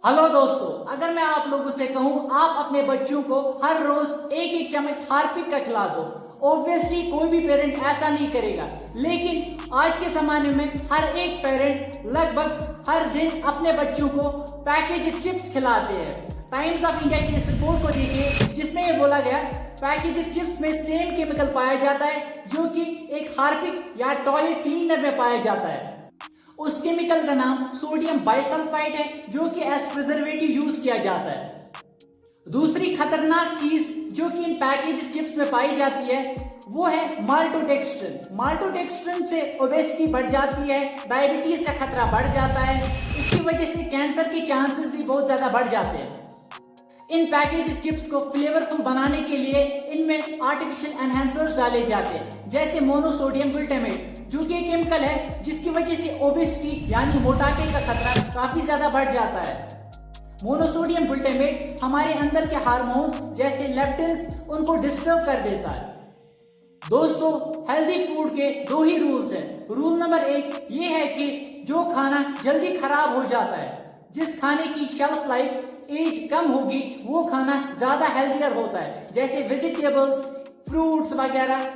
Hello दोस्तों, अगर मैं आप लोगों से कहूं आप अपने बच्चों को हर रोज एक एक चम्मच हार्पिक का खिला दो, ऑब्वियसली कोई भी पेरेंट ऐसा नहीं करेगा। लेकिन आज के जमाने में हर एक पेरेंट लगभग हर दिन अपने बच्चों को पैकेज चिप्स खिलाते हैं। टाइम्स ऑफ इंडिया की इस रिपोर्ट को देखिए जिसमें ये बोला गया पैकेज चिप्स में सेम केमिकल पाया जाता है जो कि एक हार्पिक या टॉयलेट क्लीनर में पाया जाता है। उस केमिकल का नाम सोडियम बाइसल्फाइड है जो कि एज प्रिजर्वेटिव यूज किया जाता है। दूसरी खतरनाक चीज जो कि इन पैकेज चिप्स में पाई जाती है वो है माल्टोडेक्स्ट्रिन। माल्टोडेक्स्ट्रिन से ओबेसिटी बढ़ जाती है, डायबिटीज का खतरा बढ़ जाता है, इसकी वजह से कैंसर के चांसेस भी बहुत ज्यादा बढ़ जाते हैं। इन पैकेज चिप्स को फ्लेवरफुल बनाने के लिए इनमें आर्टिफिशियल एनहांसर्स डाले जाते हैं जैसे मोनोसोडियम ग्लूटामेट जो कि एक केमिकल है जिसकी वजह से ओबेसिटी यानी मोटापे का खतरा काफी ज्यादा बढ़ जाता है। मोनोसोडियम ग्लूटामेट हमारे अंदर के हार्मोन्स जैसे लेप्टिन्स उनको डिस्टर्ब कर देता है। दोस्तों, हेल्दी फूड के दो ही रूल्स हैं। रूल नंबर 1 ये है कि जो खाना जल्दी खराब हो जाता है, जिस खाने की शेल्फ लाइफ एज कम होगी वो खाना ज्यादा हेल्दियर होता है जैसे वेजिटेबल्स, फ्रूट्स वगैरह।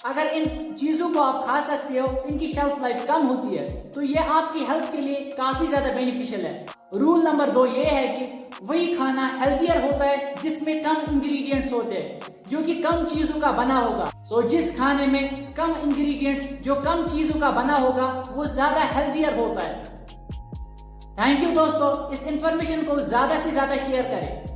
अगर इन चीजों को आप खा सकते हो, इनकी शेल्फ लाइफ कम होती है तो ये आपकी हेल्थ के लिए काफी ज्यादा बेनिफिशियल है। रूल नंबर 2 ये है कि वही खाना हेल्दियर होता है जिसमें कम इंग्रेडिएंट्स होते हैं जो कि कम चीजों का बना होगा। सो जिस खाने में कम इंग्रेडिएंट्स जो कम चीजों का बना होगा वो ज्यादा हेल्दियर होता है। थैंक यू दोस्तों, इस इंफॉर्मेशन को ज्यादा से ज्यादा शेयर करें।